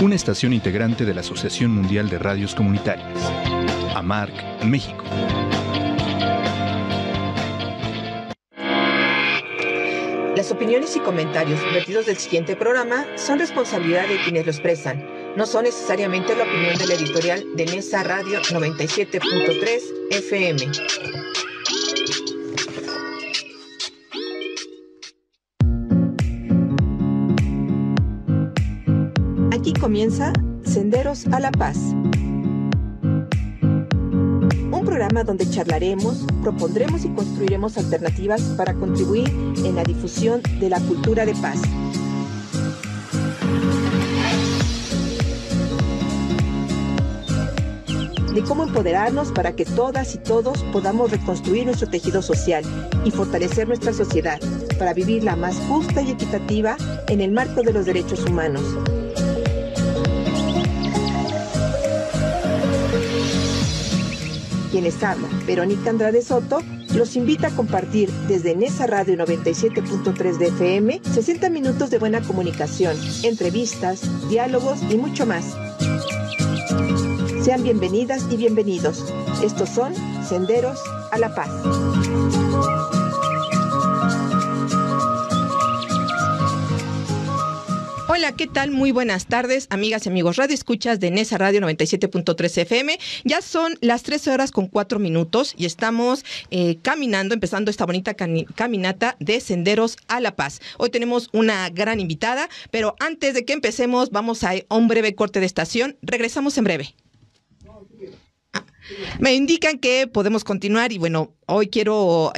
una estación integrante de la Asociación Mundial de Radios Comunitarias, AMARC, México. Las opiniones y comentarios vertidos del siguiente programa son responsabilidad de quienes lo expresan. No son necesariamente la opinión de la editorial de Nesa Radio 97.3 FM. Aquí comienza Senderos a la Paz. Un programa donde charlaremos, propondremos y construiremos alternativas para contribuir en la difusión de la cultura de paz. De cómo empoderarnos para que todas y todos podamos reconstruir nuestro tejido social y fortalecer nuestra sociedad para vivirla más justa y equitativa en el marco de los derechos humanos. Quien les habla, Verónica Andrade Soto, los invita a compartir desde Nesa Radio 97.3 de FM 60 minutos de buena comunicación, entrevistas, diálogos y mucho más. Sean bienvenidas y bienvenidos. Estos son Senderos a la Paz. Hola, ¿qué tal? Muy buenas tardes, amigas y amigos Radio Escuchas de Nesa Radio 97.3 FM. Ya son las 13:04 y estamos caminando, empezando esta bonita caminata de Senderos a la Paz. Hoy tenemos una gran invitada, pero antes de que empecemos vamos a un breve corte de estación. Regresamos en breve. Me indican que podemos continuar y bueno, hoy quiero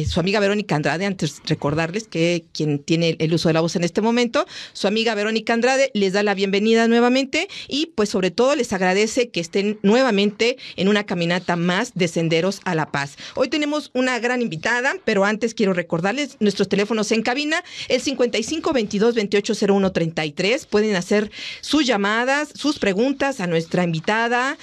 su amiga Verónica Andrade, antes recordarles que quien tiene el uso de la voz en este momento, su amiga Verónica Andrade les da la bienvenida nuevamente y pues sobre todo les agradece que estén nuevamente en una caminata más de Senderos a la Paz. Hoy tenemos una gran invitada, pero antes quiero recordarles nuestros teléfonos en cabina, el 55 22 28 01 33, pueden hacer sus llamadas, sus preguntas a nuestra invitada,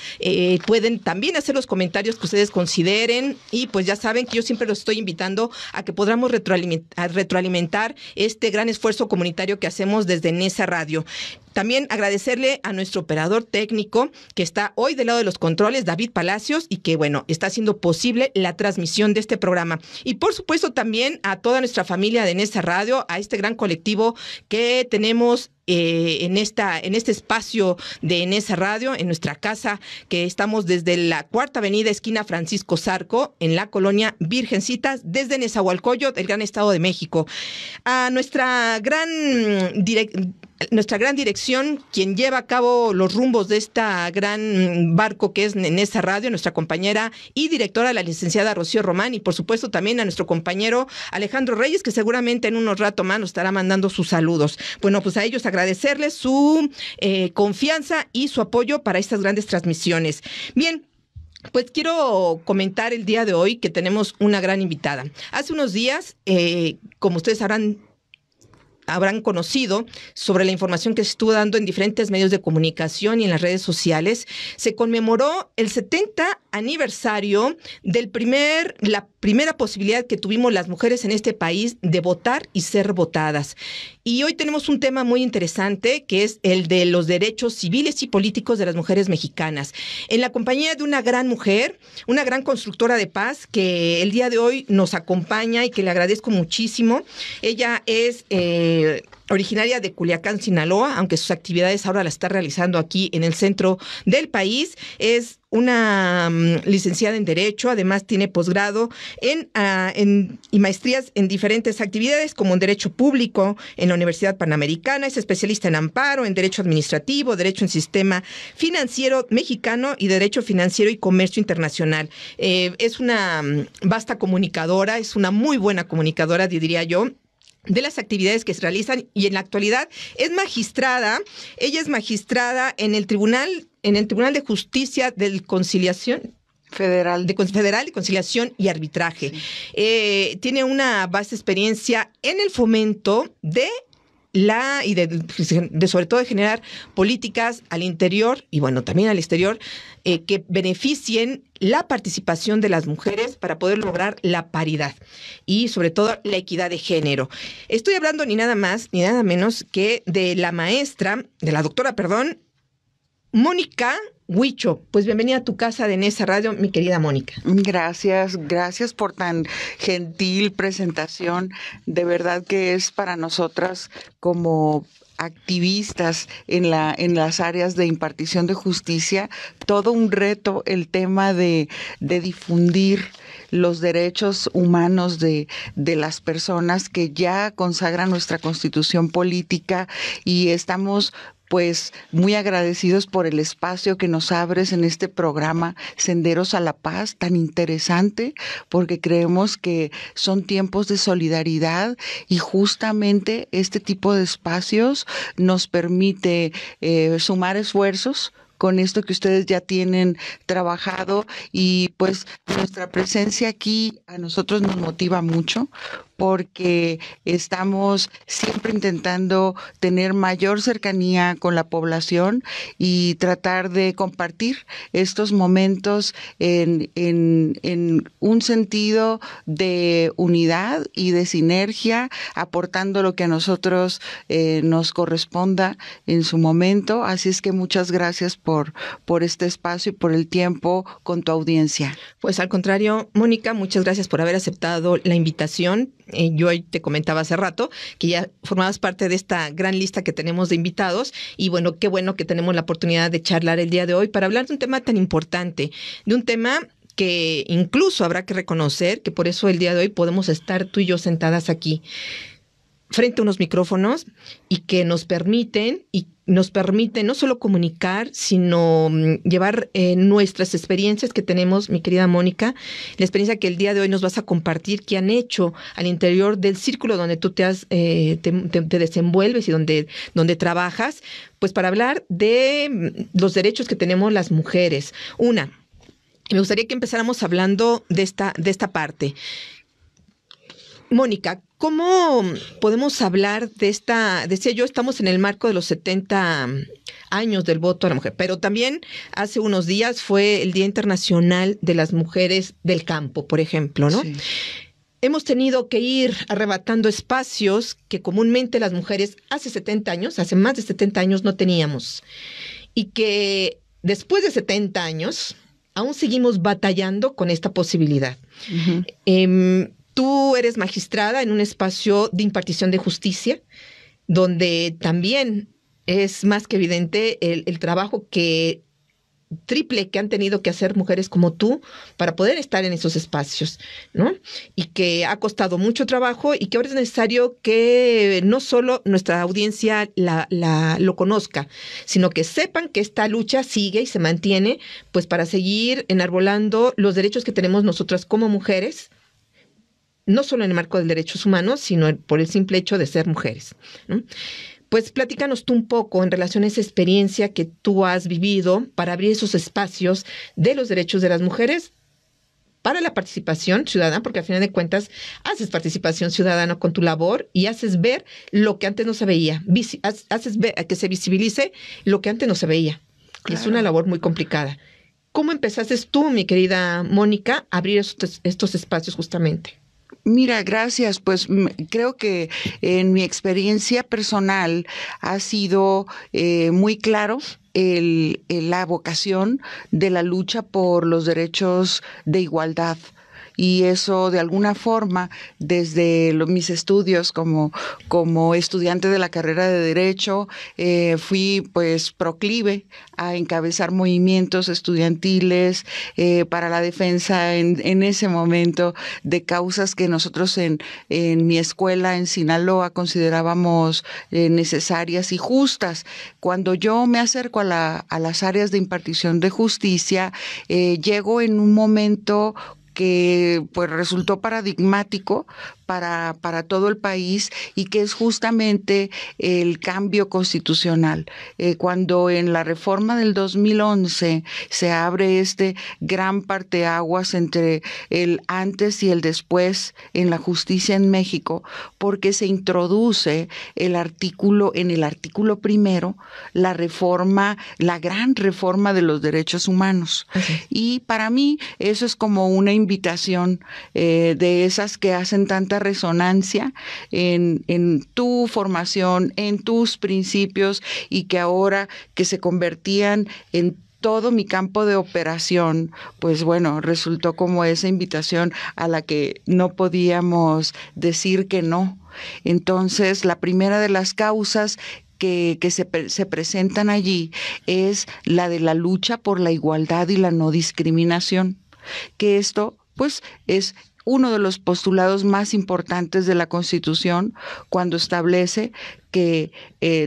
pueden también hacer los comentarios que ustedes consideren y pues ya saben que yo siempre los estoy invitando a que podamos retroalimentar este gran esfuerzo comunitario que hacemos desde Nesa Radio. También agradecerle a nuestro operador técnico que está hoy del lado de los controles, David Palacios, y que, bueno, está haciendo posible la transmisión de este programa. Y, por supuesto, también a toda nuestra familia de Nesa Radio, a este gran colectivo que tenemos en este espacio de Nesa Radio, en nuestra casa, que estamos desde la Cuarta Avenida, esquina Francisco Zarco, en la colonia Virgencitas, desde Nezahualcóyotl, del Gran Estado de México. A nuestra gran dirección, quien lleva a cabo los rumbos de esta gran barco que es Nesa Radio, nuestra compañera y directora, la licenciada Rocío Román, y por supuesto también a nuestro compañero Alejandro Reyes, que seguramente en unos rato más nos estará mandando sus saludos. Bueno, pues a ellos agradecerles su confianza y su apoyo para estas grandes transmisiones. Bien, pues quiero comentar el día de hoy que tenemos una gran invitada. Hace unos días, como ustedes habrán conocido sobre la información que se estuvo dando en diferentes medios de comunicación y en las redes sociales, se conmemoró el 70 aniversario de la primera posibilidad que tuvimos las mujeres en este país de votar y ser votadas. Y hoy tenemos un tema muy interesante que es el de los derechos civiles y políticos de las mujeres mexicanas. En la compañía de una gran mujer, una gran constructora de paz que el día de hoy nos acompaña y que le agradezco muchísimo. Ella es originaria de Culiacán, Sinaloa, aunque sus actividades ahora las está realizando aquí en el centro del país. Es una licenciada en Derecho, además tiene posgrado y maestrías en diferentes actividades, como en Derecho Público en la Universidad Panamericana, es especialista en amparo, en Derecho Administrativo, Derecho en Sistema Financiero Mexicano y Derecho Financiero y Comercio Internacional. Es una vasta comunicadora, es una muy buena comunicadora, diría yo, de las actividades que se realizan, y en la actualidad es magistrada. Ella es magistrada en el Tribunal de Justicia de Conciliación Federal de Conciliación y Arbitraje. Sí. Tiene una vasta experiencia en el fomento de sobre todo de generar políticas al interior y bueno, también al exterior que beneficien la participación de las mujeres para poder lograr la paridad y sobre todo la equidad de género. Estoy hablando ni nada más ni nada menos que de la doctora Mónica Huicho, pues bienvenida a tu casa de Nesa Radio, mi querida Mónica. Gracias por tan gentil presentación. De verdad que es para nosotras como activistas en las áreas de impartición de justicia todo un reto el tema de difundir los derechos humanos de las personas que ya consagran nuestra Constitución política, y estamos pues muy agradecidos por el espacio que nos abres en este programa Senderos a la Paz, tan interesante, porque creemos que son tiempos de solidaridad y justamente este tipo de espacios nos permite sumar esfuerzos con esto que ustedes ya tienen trabajado, y pues nuestra presencia aquí a nosotros nos motiva mucho porque estamos siempre intentando tener mayor cercanía con la población y tratar de compartir estos momentos en un sentido de unidad y de sinergia, aportando lo que a nosotros nos corresponda en su momento. Así es que muchas gracias por este espacio y por el tiempo con tu audiencia. Pues al contrario, Mónica, muchas gracias por haber aceptado la invitación. Yo te comentaba hace rato que ya formabas parte de esta gran lista que tenemos de invitados, y bueno, qué bueno que tenemos la oportunidad de charlar el día de hoy para hablar de un tema tan importante, de un tema que incluso habrá que reconocer que por eso el día de hoy podemos estar tú y yo sentadas aquí frente a unos micrófonos y que nos permiten no solo comunicar, sino llevar nuestras experiencias que tenemos, mi querida Mónica, la experiencia que el día de hoy nos vas a compartir, que han hecho al interior del círculo donde tú te desenvuelves y donde trabajas, pues para hablar de los derechos que tenemos las mujeres. Me gustaría que empezáramos hablando de esta parte. Mónica, ¿cómo podemos hablar de decía yo, estamos en el marco de los 70 años del voto a la mujer, pero también hace unos días fue el Día Internacional de las Mujeres del Campo, por ejemplo, ¿no? Sí. Hemos tenido que ir arrebatando espacios que comúnmente las mujeres hace más de 70 años no teníamos, y que después de 70 años aún seguimos batallando con esta posibilidad. Uh-huh. Tú eres magistrada en un espacio de impartición de justicia, donde también es más que evidente el trabajo triple que han tenido que hacer mujeres como tú para poder estar en esos espacios, ¿no? Y que ha costado mucho trabajo, y que ahora es necesario que no solo nuestra audiencia lo conozca, sino que sepan que esta lucha sigue y se mantiene, pues para seguir enarbolando los derechos que tenemos nosotras como mujeres, no solo en el marco de derechos humanos, sino por el simple hecho de ser mujeres, ¿no? Pues platícanos tú un poco en relación a esa experiencia que tú has vivido para abrir esos espacios de los derechos de las mujeres para la participación ciudadana, porque al final de cuentas haces participación ciudadana con tu labor y haces ver lo que antes no se veía, haces ver que se visibilice lo que antes no se veía. Claro. Es una labor muy complicada. ¿Cómo empezaste tú, mi querida Mónica, a abrir estos espacios justamente? Mira, gracias. Pues creo que en mi experiencia personal ha sido muy claro la vocación de la lucha por los derechos de igualdad. Y eso, de alguna forma, desde mis estudios como estudiante de la carrera de Derecho, fui pues proclive a encabezar movimientos estudiantiles para la defensa en ese momento de causas que nosotros en mi escuela en Sinaloa considerábamos necesarias y justas. Cuando yo me acerco a las áreas de impartición de justicia, llego en un momento que pues resultó paradigmático para todo el país, y que es justamente el cambio constitucional. Cuando en la reforma del 2011 se abre este gran parteaguas entre el antes y el después en la justicia en México, porque se introduce en el artículo primero, la gran reforma de los derechos humanos. Okay. Y para mí eso es como una invitación de esas que hacen tanta cierta resonancia en tu formación, en tus principios, y que ahora que se convertían en todo mi campo de operación, pues bueno, resultó como esa invitación a la que no podíamos decir que no. Entonces, la primera de las causas que se presentan allí es la de la lucha por la igualdad y la no discriminación, que esto pues es uno de los postulados más importantes de la Constitución, cuando establece que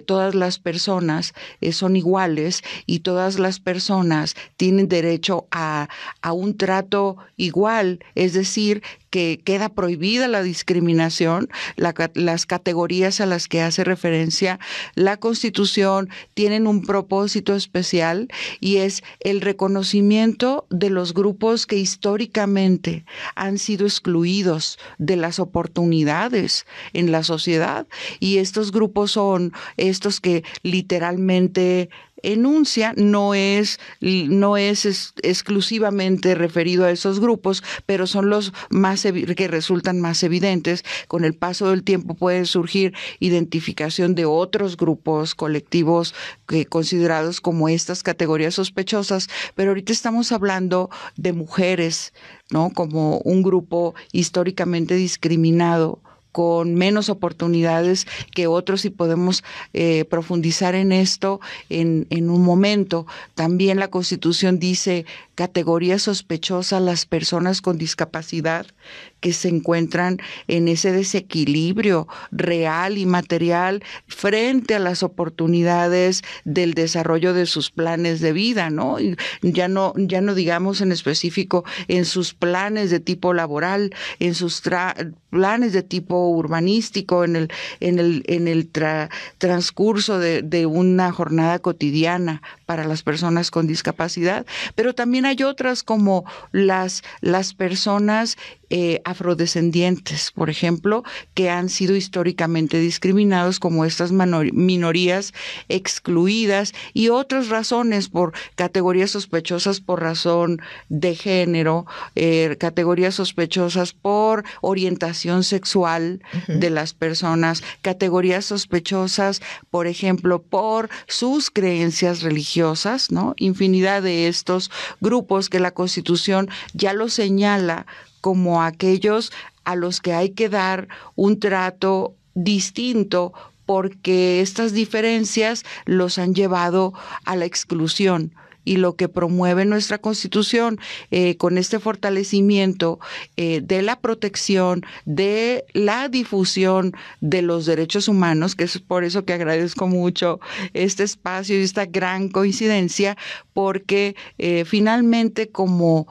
todas las personas son iguales y todas las personas tienen derecho a un trato igual, es decir, que queda prohibida la discriminación. Las categorías a las que hace referencia la Constitución tienen un propósito especial, y es el reconocimiento de los grupos que históricamente han sido excluidos de las oportunidades en la sociedad, y estos grupos son estos que literalmente enuncia, no es exclusivamente referido a esos grupos, pero son los más que resultan más evidentes. Con el paso del tiempo puede surgir identificación de otros grupos colectivos considerados como estas categorías sospechosas, pero ahorita estamos hablando de mujeres, ¿no? Como un grupo históricamente discriminado, con menos oportunidades que otros, y podemos profundizar en esto en un momento. También la Constitución dice categoría sospechosa a las personas con discapacidad que se encuentran en ese desequilibrio real y material frente a las oportunidades del desarrollo de sus planes de vida, ¿no? Y ya no digamos en específico en sus planes de tipo laboral, en sus planes de tipo urbanístico, en el transcurso de una jornada cotidiana para las personas con discapacidad. Pero también hay otras, como las personas afrodescendientes, por ejemplo, que han sido históricamente discriminados, como estas minorías excluidas, y otras razones por categorías sospechosas por razón de género, categorías sospechosas por orientación sexual de las personas, categorías sospechosas, por ejemplo, por sus creencias religiosas, ¿no? Infinidad de estos grupos que la Constitución ya lo señala como aquellos a los que hay que dar un trato distinto, porque estas diferencias los han llevado a la exclusión. Y lo que promueve nuestra Constitución con este fortalecimiento de la protección, de la difusión de los derechos humanos, que es por eso que agradezco mucho este espacio y esta gran coincidencia, porque finalmente como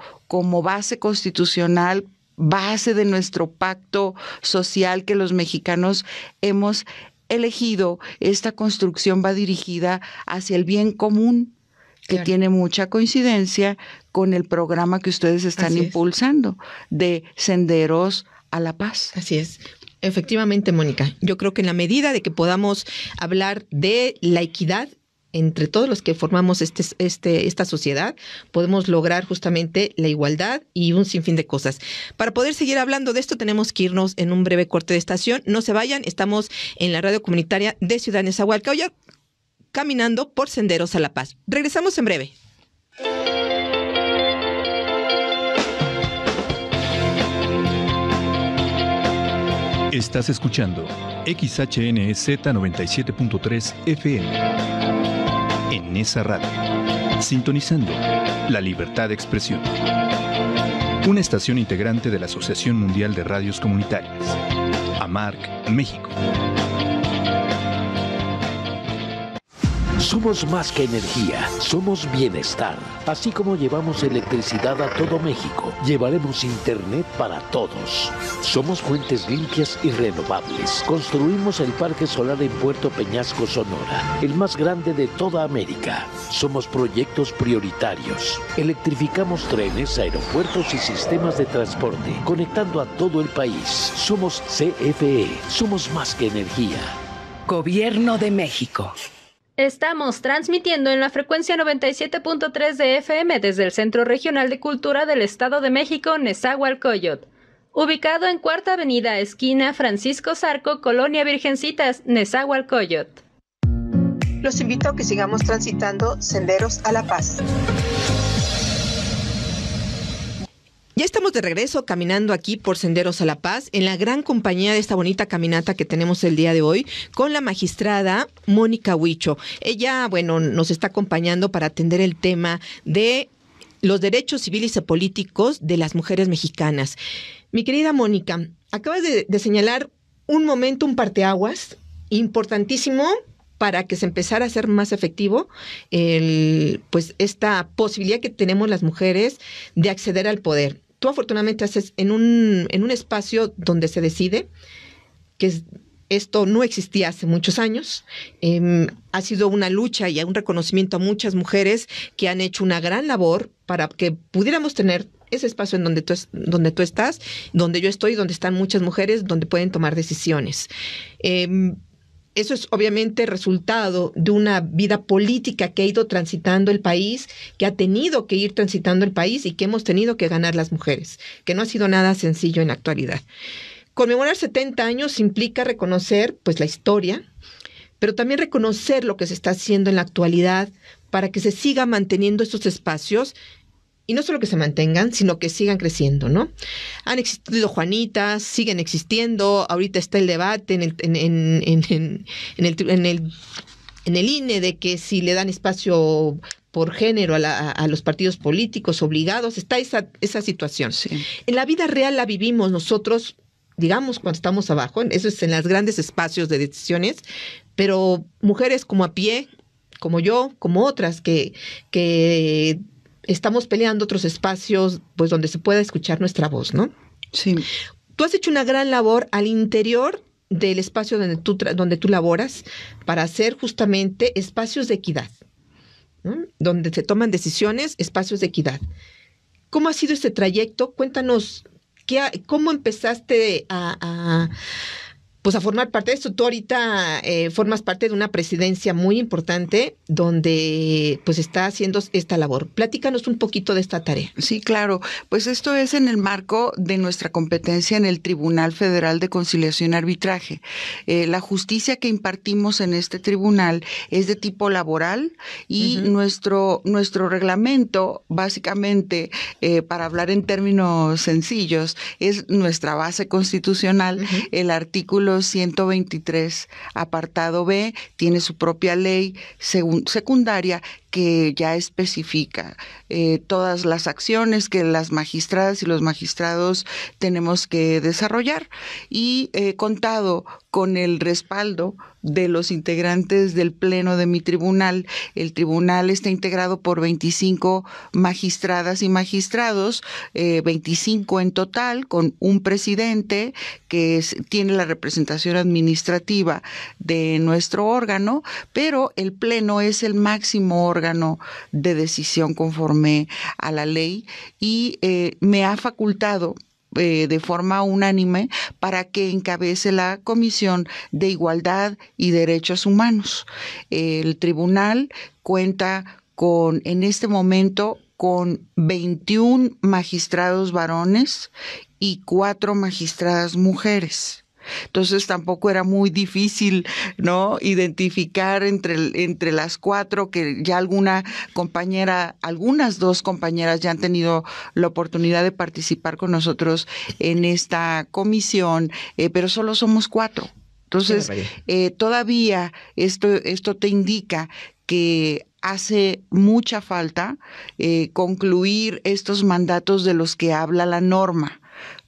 base constitucional, base de nuestro pacto social que los mexicanos hemos elegido, esta construcción va dirigida hacia el bien común, que claro, tiene mucha coincidencia con el programa que ustedes están impulsando de Senderos a la Paz. Así es. Efectivamente, Mónica, yo creo que en la medida de que podamos hablar de la equidad entre todos los que formamos esta sociedad, podemos lograr justamente la igualdad y un sinfín de cosas. Para poder seguir hablando de esto, tenemos que irnos en un breve corte de estación. No se vayan, estamos en la radio comunitaria de Ciudad Nezahualcóyotl, caminando por Senderos a la Paz. Regresamos en breve. Estás escuchando XHNZ 97.3 FM. En esa radio, sintonizando la libertad de expresión. Una estación integrante de la Asociación Mundial de Radios Comunitarias, AMARC, México. Somos más que energía, somos bienestar. Así como llevamos electricidad a todo México, llevaremos internet para todos. Somos fuentes limpias y renovables. Construimos el Parque Solar en Puerto Peñasco, Sonora, el más grande de toda América. Somos proyectos prioritarios. Electrificamos trenes, aeropuertos y sistemas de transporte, conectando a todo el país. Somos CFE, somos más que energía. Gobierno de México. Estamos transmitiendo en la frecuencia 97.3 de FM desde el Centro Regional de Cultura del Estado de México, Nezahualcóyotl. ubicado en Cuarta Avenida, esquina Francisco Zarco, Colonia Virgencitas, Nezahualcóyotl. Los invito a que sigamos transitando senderos a la paz. Ya estamos de regreso caminando aquí por Senderos a la Paz, en la gran compañía de esta bonita caminata que tenemos el día de hoy, con la magistrada Mónica Huicho. Ella, nos está acompañando para atender el tema de los derechos civiles y políticos de las mujeres mexicanas. Mi querida Mónica, acabas de señalar un momento, un parteaguas importantísimo para que se empezara a hacer más efectivo esta posibilidad que tenemos las mujeres de acceder al poder. Tú afortunadamente haces en un espacio donde se decide, esto no existía hace muchos años. Ha sido una lucha y un reconocimiento a muchas mujeres que han hecho una gran labor para que pudiéramos tener ese espacio en donde tú estás, donde yo estoy, donde están muchas mujeres, donde pueden tomar decisiones. Eso es obviamente resultado de una vida política que ha ido transitando el país, que ha tenido que ir transitando el país y que hemos tenido que ganar las mujeres, que no ha sido nada sencillo en la actualidad. Conmemorar 70 años implica reconocer la historia, pero también reconocer lo que se está haciendo en la actualidad para que se siga manteniendo estos espacios. Y no solo que se mantengan, sino que sigan creciendo, ¿no? Han existido Juanitas, siguen existiendo. Ahorita está el debate en el INE de que si le dan espacio por género a los partidos políticos obligados. Está esa situación. Sí. En la vida real la vivimos nosotros, digamos, cuando estamos abajo. Eso es en los grandes espacios de decisiones. Pero mujeres como a pie, como yo, como otras que estamos peleando otros espacios, donde se pueda escuchar nuestra voz, ¿no? Sí. Tú has hecho una gran labor al interior del espacio donde tú laboras para hacer justamente espacios de equidad, ¿no? Donde se toman decisiones, espacios de equidad. ¿Cómo ha sido este trayecto? Cuéntanos, ¿cómo empezaste a formar parte de esto? Tú ahorita formas parte de una presidencia muy importante donde está haciendo esta labor. Platícanos un poquito de esta tarea. Sí, claro. Pues esto es en el marco de nuestra competencia en el Tribunal Federal de Conciliación y Arbitraje. La justicia que impartimos en este tribunal es de tipo laboral y nuestro reglamento, básicamente, para hablar en términos sencillos, es nuestra base constitucional, el artículo 123, apartado B, tiene su propia ley secundaria que ya especifica todas las acciones que las magistradas y los magistrados tenemos que desarrollar, y he contado con el respaldo de los integrantes del pleno de mi tribunal. El tribunal está integrado por 25 magistradas y magistrados, 25 en total, con un presidente que tiene la representación administrativa de nuestro órgano, pero el pleno es el máximo órgano de decisión conforme a la ley y me ha facultado de forma unánime para que encabece la Comisión de Igualdad y Derechos Humanos. El tribunal cuenta en este momento con 21 magistrados varones y 4 magistradas mujeres. Entonces tampoco era muy difícil, ¿no?, identificar entre las 4, que ya algunas 2 compañeras ya han tenido la oportunidad de participar con nosotros en esta comisión, pero solo somos 4. Entonces, todavía esto te indica que hace mucha falta concluir estos mandatos de los que habla la norma,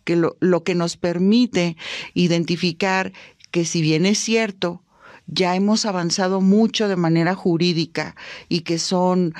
que lo que nos permite identificar que, si bien es cierto, ya hemos avanzado mucho de manera jurídica y que son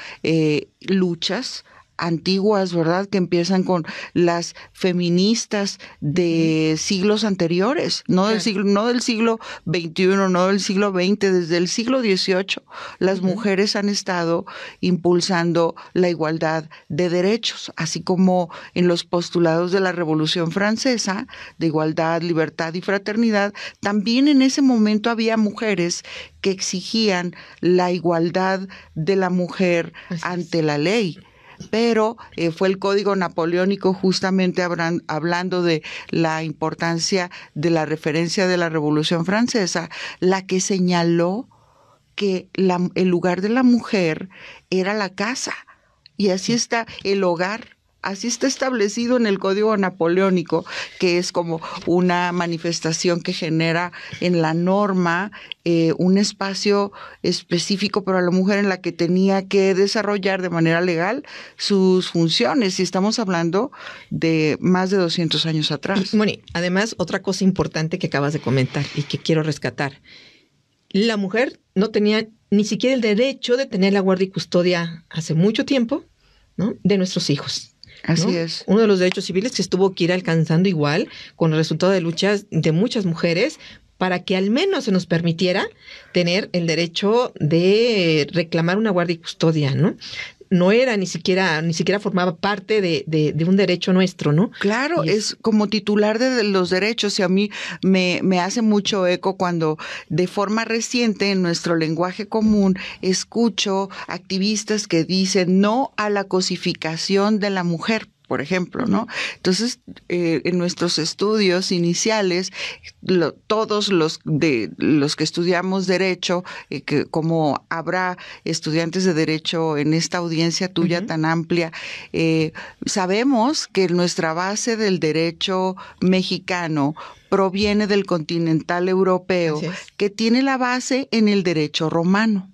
luchas antiguas, ¿verdad?, que empiezan con las feministas de siglos anteriores, no del siglo XXI, no del siglo XX, desde el siglo XVIII, las mujeres han estado impulsando la igualdad de derechos, así como en los postulados de la Revolución Francesa, de igualdad, libertad y fraternidad. También en ese momento había mujeres que exigían la igualdad de la mujer ante la ley. pero fue el Código Napoleónico, justamente hablando de la importancia de la referencia de la Revolución Francesa, la que señaló que el lugar de la mujer era la casa, y así está el hogar. Así está establecido en el Código Napoleónico, que es como una manifestación que genera en la norma un espacio específico para la mujer en la que tenía que desarrollar de manera legal sus funciones. Y estamos hablando de más de 200 años atrás. Bueno, además, otra cosa importante que acabas de comentar y que quiero rescatar. La mujer no tenía ni siquiera el derecho de tener la guardia y custodia hace mucho tiempo, ¿no?, de nuestros hijos. Así ¿no? es. Uno de los derechos civiles que tuvo que ir alcanzando igual con el resultado de luchas de muchas mujeres para que al menos se nos permitiera tener el derecho de reclamar una guardia y custodia, ¿no? No era ni siquiera formaba parte de un derecho nuestro, ¿no? Claro, es como titular de los derechos, y a mí me hace mucho eco cuando de forma reciente en nuestro lenguaje común escucho activistas que dicen no a la cosificación de la mujer, por ejemplo, ¿no? Entonces, en nuestros estudios iniciales, todos los que estudiamos Derecho, que como habrá estudiantes de Derecho en esta audiencia tuya tan amplia, sabemos que nuestra base del derecho mexicano proviene del continental europeo, que tiene la base en el derecho romano.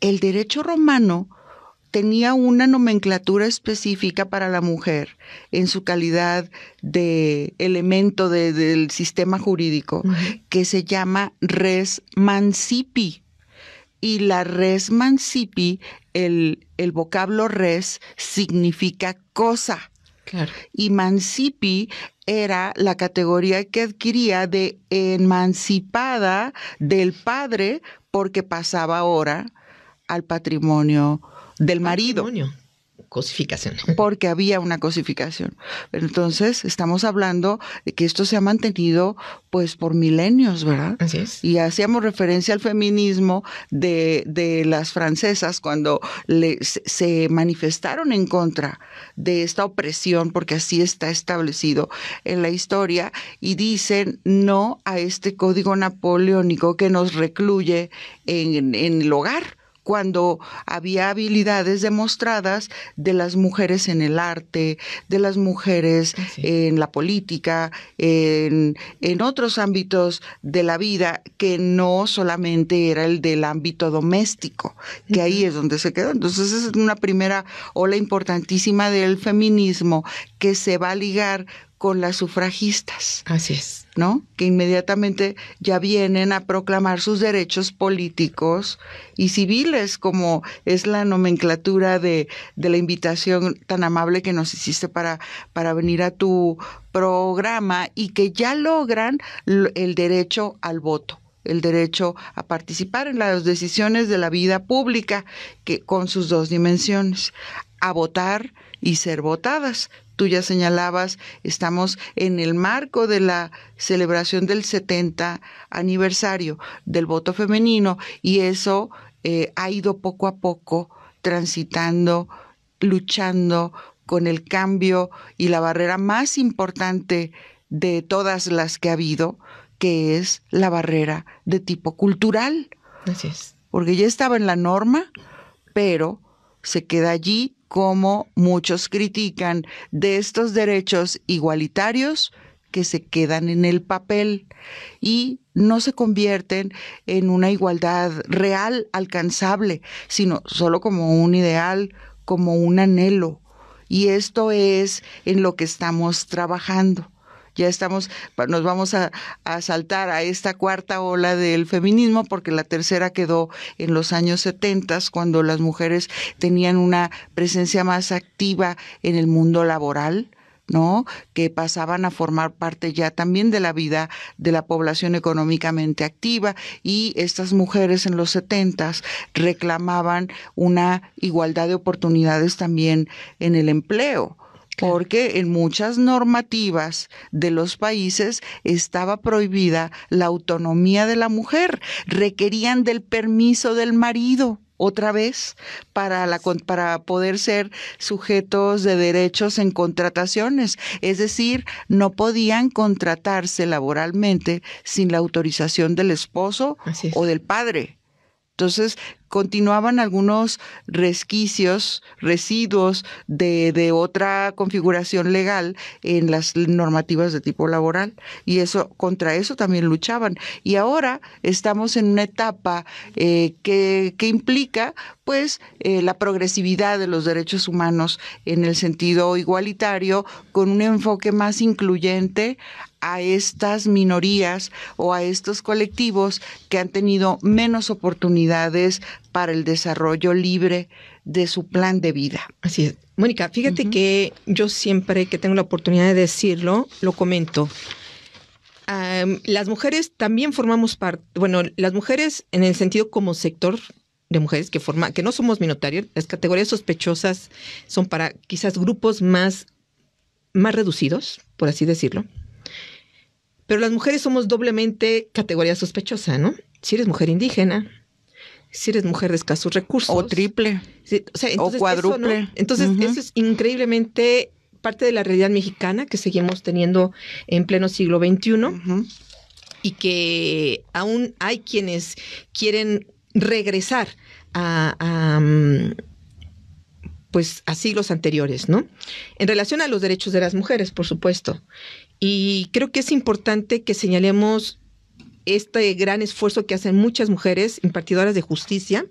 El derecho romano tenía una nomenclatura específica para la mujer en su calidad de elemento del sistema jurídico, que se llama res mancipi. Y la res mancipi, el vocablo res significa cosa. Claro. Y mancipi era la categoría que adquiría de emancipada del padre, porque pasaba ahora al patrimonio del marido. Cosificación. Porque había una cosificación. Pero entonces estamos hablando de que esto se ha mantenido pues por milenios, ¿verdad? Así es. Y hacíamos referencia al feminismo de las francesas cuando se manifestaron en contra de esta opresión, porque así está establecido en la historia, y dicen no a este código napoleónico que nos recluye en el hogar, cuando había habilidades demostradas de las mujeres en el arte, de las mujeres en la política, en otros ámbitos de la vida, que no solamente era el del ámbito doméstico, que ahí es donde se quedó. Entonces es una primera ola importantísima del feminismo que se va a ligar con las sufragistas. Así es. ¿No? Que inmediatamente ya vienen a proclamar sus derechos políticos y civiles, como es la nomenclatura de la invitación tan amable que nos hiciste para venir a tu programa, y que ya logran el derecho al voto, el derecho a participar en las decisiones de la vida pública, que con sus dos dimensiones, a votar y ser votadas. Tú ya señalabas, estamos en el marco de la celebración del 70 aniversario del voto femenino, y eso ha ido poco a poco transitando, luchando con el cambio y la barrera más importante de todas las que ha habido, que es la barrera de tipo cultural. Así es. Porque ya estaba en la norma, pero se queda allí, como muchos critican, de estos derechos igualitarios que se quedan en el papel y no se convierten en una igualdad real, alcanzable, sino solo como un ideal, como un anhelo. Y esto es en lo que estamos trabajando. Ya nos vamos a saltar a esta cuarta ola del feminismo, porque la tercera quedó en los años 70, cuando las mujeres tenían una presencia más activa en el mundo laboral, ¿no? Que pasaban a formar parte ya también de la vida de la población económicamente activa, y estas mujeres en los 70 reclamaban una igualdad de oportunidades también en el empleo. Porque en muchas normativas de los países estaba prohibida la autonomía de la mujer, requerían del permiso del marido otra vez para poder ser sujetos de derechos en contrataciones. Es decir, no podían contratarse laboralmente sin la autorización del esposo o del padre. Entonces, continuaban algunos residuos de otra configuración legal en las normativas de tipo laboral, y contra eso también luchaban. Y ahora estamos en una etapa que implica pues la progresividad de los derechos humanos en el sentido igualitario, con un enfoque más incluyente a estas minorías o a estos colectivos que han tenido menos oportunidades para el desarrollo libre de su plan de vida. Así es. Mónica, fíjate que yo siempre que tengo la oportunidad de decirlo, lo comento. Las mujeres también formamos parte, las mujeres en el sentido como sector de mujeres que no somos minoritarios, las categorías sospechosas son para quizás grupos más reducidos, por así decirlo. Pero las mujeres somos doblemente categoría sospechosa, ¿no? Si eres mujer indígena, si eres mujer de escasos recursos. O triple. Sí, o cuádruple. Eso, ¿no? Entonces, eso es increíblemente parte de la realidad mexicana que seguimos teniendo en pleno siglo XXI y que aún hay quienes quieren regresar a siglos anteriores, ¿no? En relación a los derechos de las mujeres, por supuesto. Y creo que es importante que señalemos este gran esfuerzo que hacen muchas mujeres impartidoras de justicia,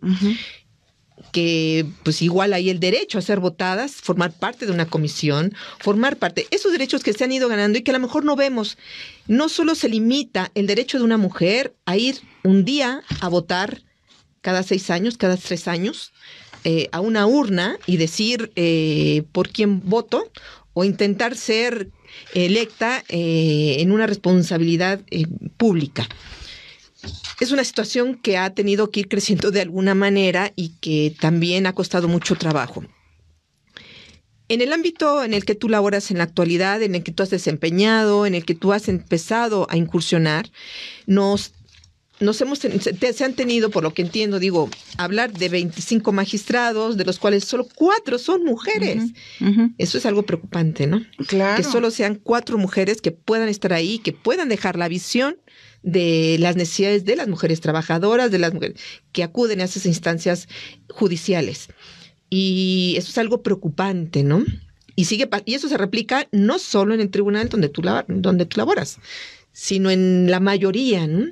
que pues igual hay el derecho a ser votadas, formar parte de una comisión, esos derechos que se han ido ganando y que a lo mejor no vemos. No solo se limita el derecho de una mujer a ir un día a votar cada 6 años, cada 3 años, a una urna y decir por quién voto, o intentar ser electa en una responsabilidad pública. Es una situación que ha tenido que ir creciendo de alguna manera y que también ha costado mucho trabajo. En el ámbito en el que tú laboras en la actualidad, en el que tú has desempeñado, en el que tú has empezado a incursionar, se han tenido, por lo que entiendo, hablar de 25 magistrados, de los cuales solo 4 son mujeres. Eso es algo preocupante, ¿no? Claro. Que solo sean 4 mujeres que puedan estar ahí, que puedan dejar la visión de las necesidades de las mujeres trabajadoras, de las mujeres que acuden a esas instancias judiciales. Y eso es algo preocupante, ¿no? Y eso se replica no solo en el tribunal donde tú laboras, sino en la mayoría, ¿no?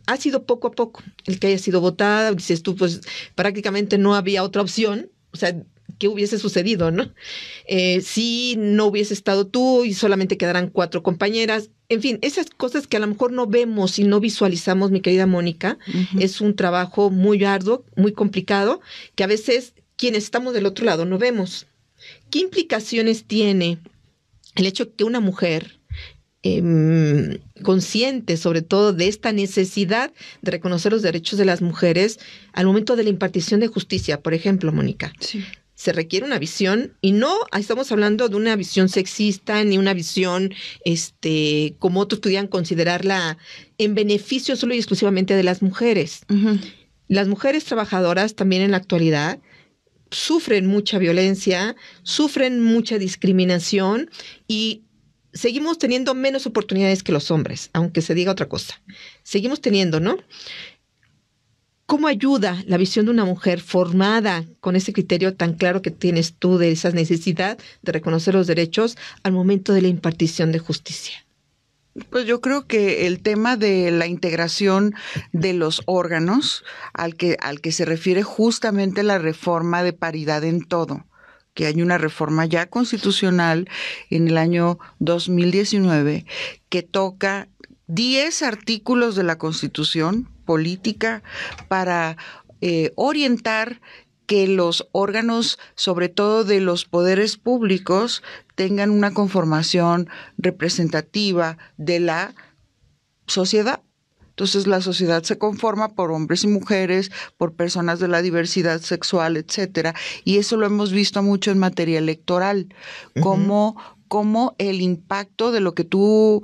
Ha sido poco a poco el que haya sido votada, dices tú, pues prácticamente no había otra opción, o sea, ¿qué hubiese sucedido, no? Si no hubiese estado tú y solamente quedaran 4 compañeras, en fin, esas cosas que a lo mejor no vemos y no visualizamos, mi querida Mónica, es un trabajo muy arduo, muy complicado, que a veces quienes estamos del otro lado no vemos. ¿Qué implicaciones tiene el hecho que una mujer consciente sobre todo de esta necesidad de reconocer los derechos de las mujeres al momento de la impartición de justicia, por ejemplo, Mónica? Sí. Se requiere una visión, y no estamos hablando de una visión sexista ni una visión como otros pudieran considerarla en beneficio solo y exclusivamente de las mujeres. Las mujeres trabajadoras también en la actualidad sufren mucha violencia, sufren mucha discriminación y seguimos teniendo menos oportunidades que los hombres, aunque se diga otra cosa. Seguimos teniendo, ¿no? ¿Cómo ayuda la visión de una mujer formada con ese criterio tan claro que tienes tú de esa necesidad de reconocer los derechos al momento de la impartición de justicia? Pues yo creo que el tema de la integración de los órganos, al que se refiere justamente la reforma de paridad en todo, que hay una reforma ya constitucional en el año 2019 que toca 10 artículos de la Constitución política para orientar que los órganos, sobre todo de los poderes públicos, tengan una conformación representativa de la sociedad. Entonces la sociedad se conforma por hombres y mujeres, por personas de la diversidad sexual, etcétera, y eso lo hemos visto mucho en materia electoral, como cómo el impacto de lo que tú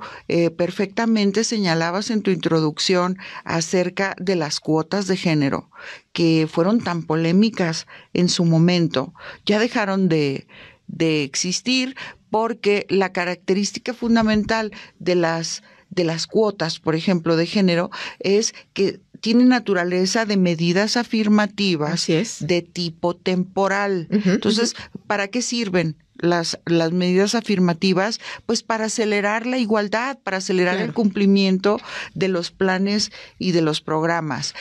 perfectamente señalabas en tu introducción acerca de las cuotas de género, que fueron tan polémicas en su momento, ya dejaron de existir, porque la característica fundamental de las cuotas, por ejemplo, de género, es que tienen naturaleza de medidas afirmativas. Así es. De tipo temporal. Entonces, ¿para qué sirven las medidas afirmativas? Pues para acelerar la igualdad, para acelerar el cumplimiento de los planes y de los programas.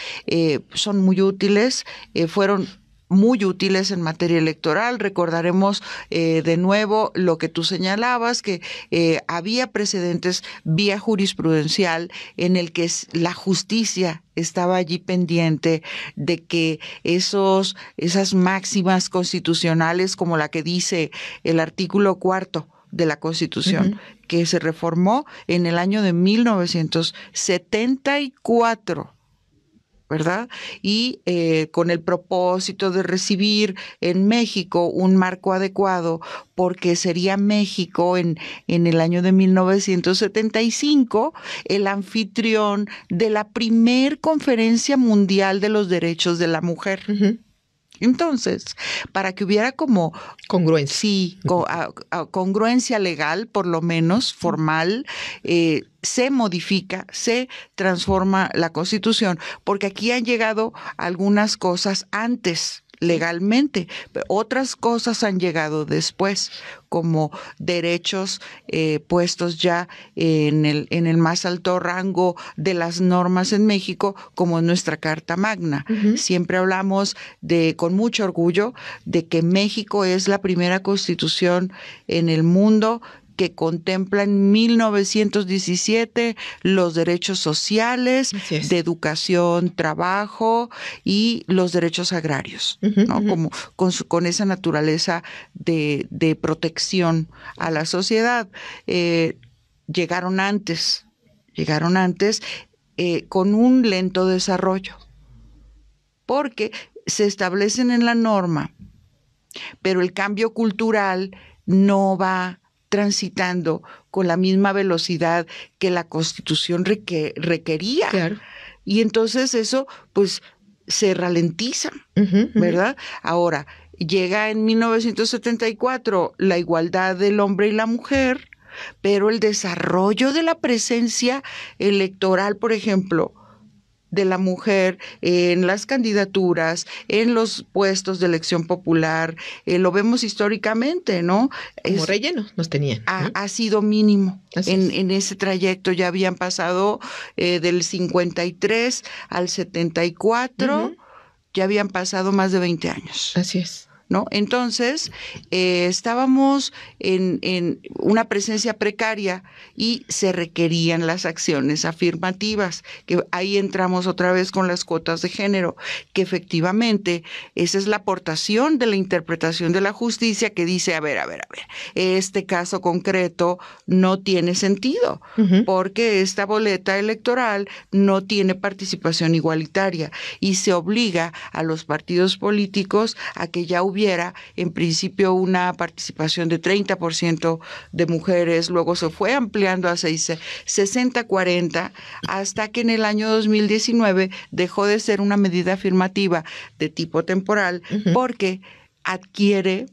Son muy útiles, fueron muy útiles en materia electoral. Recordaremos de nuevo lo que tú señalabas, que había precedentes vía jurisprudencial en el que la justicia estaba allí pendiente de que esas máximas constitucionales, como la que dice el artículo 4 de la Constitución, que se reformó en el año de 1974, ¿verdad? Y con el propósito de recibir en México un marco adecuado, porque sería México en el año de 1975 el anfitrión de la primer Conferencia Mundial de los Derechos de la Mujer. Entonces, para que hubiera como congruencia, sí, congruencia legal, por lo menos formal, se modifica, se transforma la Constitución, porque aquí han llegado algunas cosas antes legalmente, pero otras cosas han llegado después, como derechos puestos ya en el más alto rango de las normas en México, como nuestra Carta Magna. Siempre hablamos con mucho orgullo de que México es la primera constitución en el mundo que contempla en 1917 los derechos sociales, de educación, trabajo y los derechos agrarios, ¿no? Como con esa naturaleza de protección a la sociedad. Llegaron antes con un lento desarrollo, porque se establecen en la norma, pero el cambio cultural no va transitando con la misma velocidad que la Constitución requería. Claro. Y entonces eso, pues, se ralentiza, ¿verdad? Ahora, llega en 1974 la igualdad del hombre y la mujer, pero el desarrollo de la presencia electoral, por ejemplo, de la mujer en las candidaturas, en los puestos de elección popular, lo vemos históricamente, ¿no? Como relleno nos tenían. Ha sido mínimo. En ese trayecto ya habían pasado del 53 al 74, ya habían pasado más de 20 años. Así es. ¿No? Entonces, estábamos en una presencia precaria y se requerían las acciones afirmativas, que ahí entramos otra vez con las cuotas de género, que efectivamente esa es la aportación de la interpretación de la justicia, que dice, a ver, este caso concreto no tiene sentido, porque esta boleta electoral no tiene participación igualitaria y se obliga a los partidos políticos a que ya hubiera en principio una participación de 30% de mujeres, luego se fue ampliando a 60-40, hasta que en el año 2019 dejó de ser una medida afirmativa de tipo temporal, porque adquiere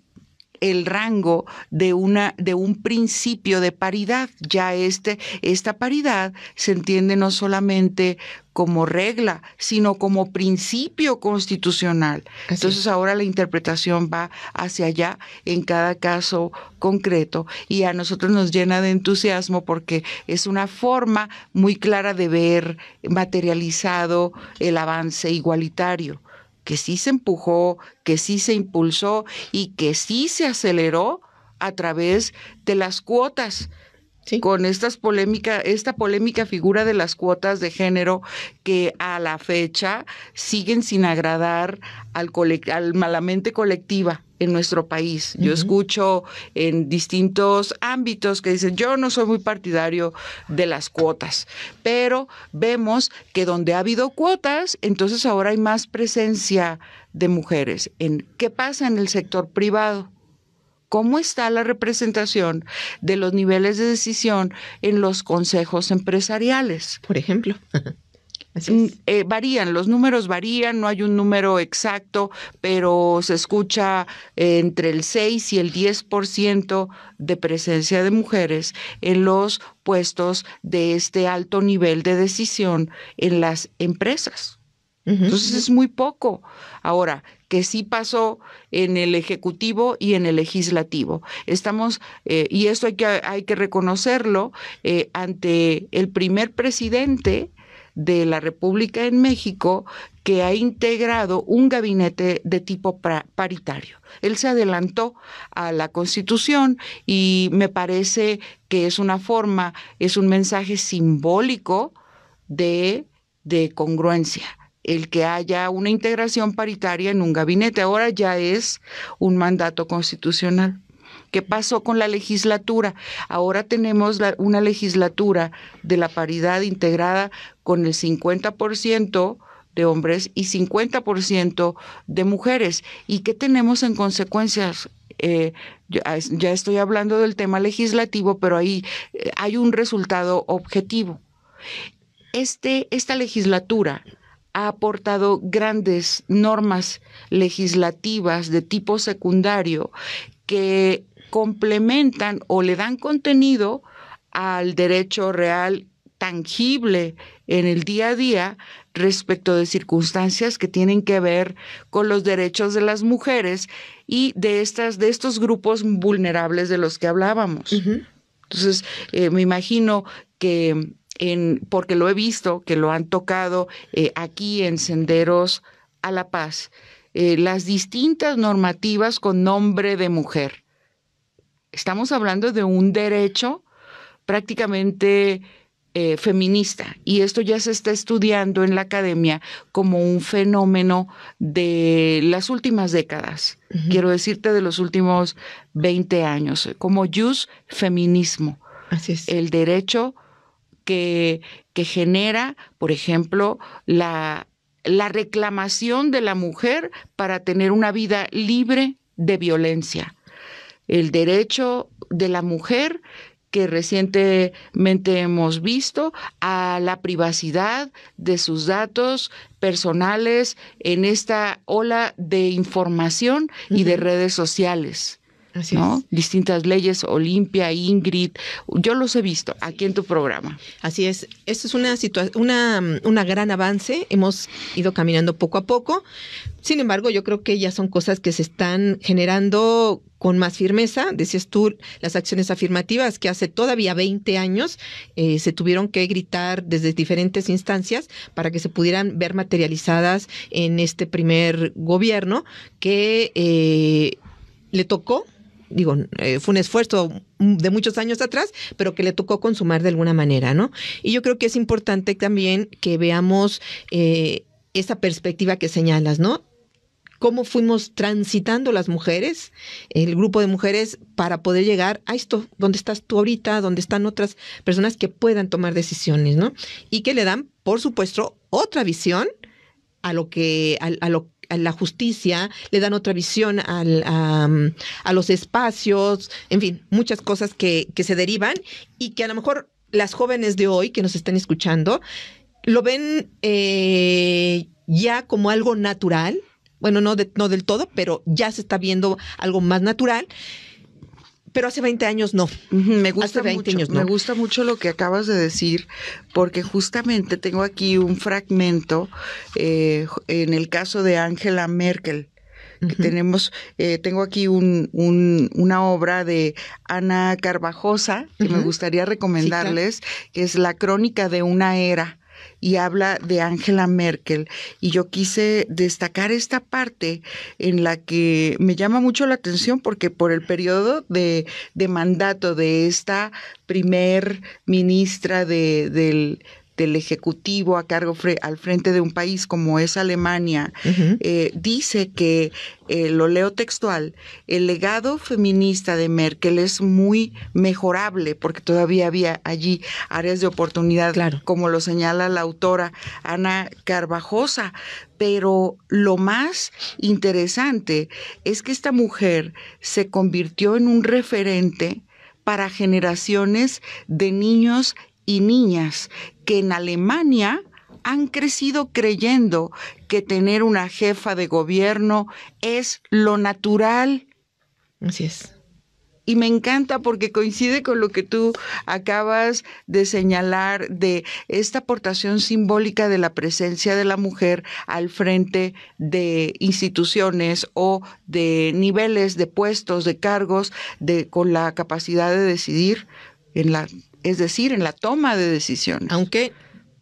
el rango de un principio de paridad. Ya esta paridad se entiende no solamente como regla, sino como principio constitucional. Entonces ahora la interpretación va hacia allá en cada caso concreto, y a nosotros nos llena de entusiasmo porque es una forma muy clara de ver materializado el avance igualitario, que sí se empujó, que sí se impulsó y que sí se aceleró a través de las cuotas. Sí. Con esta polémica figura de las cuotas de género, que a la fecha siguen sin agradar a la mente colectiva en nuestro país. Yo escucho en distintos ámbitos que dicen, yo no soy muy partidario de las cuotas, pero vemos que donde ha habido cuotas, entonces ahora hay más presencia de mujeres. ¿Qué pasa en el sector privado? ¿Cómo está la representación de los niveles de decisión en los consejos empresariales? Por ejemplo. Así es. Varían, los números varían, no hay un número exacto, pero se escucha entre el 6 y el 10% de presencia de mujeres en los puestos de este alto nivel de decisión en las empresas. Entonces es muy poco. Ahora, que sí pasó en el Ejecutivo y en el Legislativo. Estamos, y esto hay que reconocerlo, ante el primer presidente de la República en México que ha integrado un gabinete de tipo paritario. Él se adelantó a la Constitución y me parece que es una forma, es un mensaje simbólico de congruencia. El que haya una integración paritaria en un gabinete ahora ya es un mandato constitucional. ¿Qué pasó con la legislatura? Ahora tenemos una legislatura de la paridad integrada con el 50% de hombres y 50% de mujeres. ¿Y qué tenemos en consecuencias? Ya estoy hablando del tema legislativo, pero ahí hay un resultado objetivo. Esta legislatura ha aportado grandes normas legislativas de tipo secundario que complementan o le dan contenido al derecho real tangible en el día a día respecto de circunstancias que tienen que ver con los derechos de las mujeres y de estos grupos vulnerables de los que hablábamos. Entonces, me imagino que porque lo he visto, que lo han tocado aquí en Senderos a la Paz, las distintas normativas con nombre de mujer. Estamos hablando de un derecho prácticamente feminista, y esto ya se está estudiando en la academia como un fenómeno de las últimas décadas, quiero decirte de los últimos 20 años, como jus feminismo. Así es. El derecho que genera, por ejemplo, la reclamación de la mujer para tener una vida libre de violencia. El derecho de la mujer que recientemente hemos visto a la privacidad de sus datos personales en esta ola de información y de redes sociales. Así ¿no? es. Distintas leyes, Olimpia, Ingrid, yo los he visto aquí en tu programa. Así es. Esto es una gran avance. Hemos ido caminando poco a poco. Sin embargo, yo creo que ya son cosas que se están generando con más firmeza. Decías tú, las acciones afirmativas que hace todavía 20 años se tuvieron que gritar desde diferentes instancias para que se pudieran ver materializadas en este primer gobierno que le tocó. Fue un esfuerzo de muchos años atrás, pero que le tocó consumar de alguna manera, ¿no? Y yo creo que es importante también que veamos esa perspectiva que señalas, ¿no? Cómo fuimos transitando las mujeres, el grupo de mujeres, para poder llegar a esto, donde estás tú ahorita, donde están otras personas que puedan tomar decisiones, ¿no? Y que le dan, por supuesto, otra visión a la justicia, le dan otra visión a los espacios, en fin, muchas cosas que se derivan y que a lo mejor las jóvenes de hoy que nos están escuchando lo ven ya como algo natural. Bueno, no del todo, pero ya se está viendo algo más natural. Pero hace 20 años no. Me gusta hace 20 mucho, años no. Me gusta mucho lo que acabas de decir, porque justamente tengo aquí un fragmento en el caso de Angela Merkel. Que tengo aquí una obra de Ana Carvajosa que me gustaría recomendarles, sí, claro, que es La crónica de una era, y habla de Angela Merkel. Y yo quise destacar esta parte en la que me llama mucho la atención, porque por el periodo de mandato de esta primer ministra del del Ejecutivo a cargo al frente de un país como es Alemania, dice que, lo leo textual, el legado feminista de Merkel es muy mejorable porque todavía había allí áreas de oportunidad, claro, como lo señala la autora Ana Carvajosa. Pero lo más interesante es que esta mujer se convirtió en un referente para generaciones de niños y niñas que en Alemania han crecido creyendo que tener una jefa de gobierno es lo natural. Así es. Y me encanta porque coincide con lo que tú acabas de señalar de esta aportación simbólica de la presencia de la mujer al frente de instituciones o de niveles de puestos, de cargos, con la capacidad de decidir, es decir, en la toma de decisiones. Aunque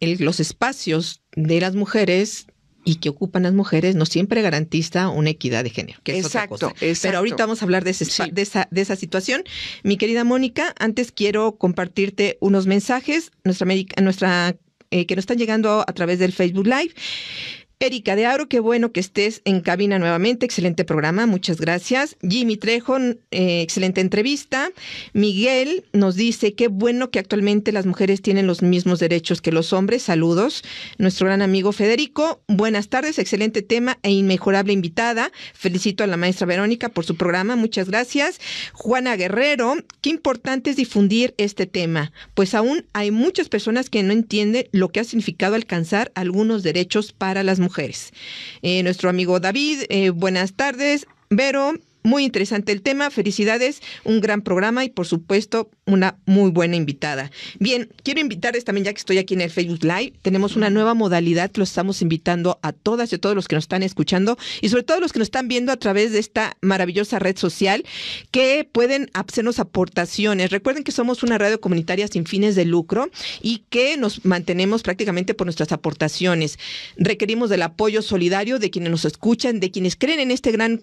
los espacios de las mujeres y que ocupan las mujeres no siempre garantiza una equidad de género, que es otra cosa. Pero ahorita vamos a hablar de esa situación. Mi querida Mónica, antes quiero compartirte unos mensajes que nos están llegando a través del Facebook Live. Erika de Aro, qué bueno que estés en cabina nuevamente, excelente programa, muchas gracias. Jimmy Trejo, excelente entrevista. Miguel nos dice, qué bueno que actualmente las mujeres tienen los mismos derechos que los hombres, saludos. Nuestro gran amigo Federico, buenas tardes, excelente tema e inmejorable invitada. Felicito a la maestra Verónica por su programa, muchas gracias. Juana Guerrero, qué importante es difundir este tema, pues aún hay muchas personas que no entienden lo que ha significado alcanzar algunos derechos para las mujeres. Nuestro amigo David, buenas tardes. Vero, muy interesante el tema, felicidades, un gran programa y por supuesto una muy buena invitada. Bien, quiero invitarles también, ya que estoy aquí en el Facebook Live, tenemos una nueva modalidad que los estamos invitando a todas y a todos los que nos están escuchando y sobre todo los que nos están viendo a través de esta maravillosa red social, que pueden hacernos aportaciones. Recuerden que somos una radio comunitaria sin fines de lucro y que nos mantenemos prácticamente por nuestras aportaciones. Requerimos del apoyo solidario de quienes nos escuchan, de quienes creen en este gran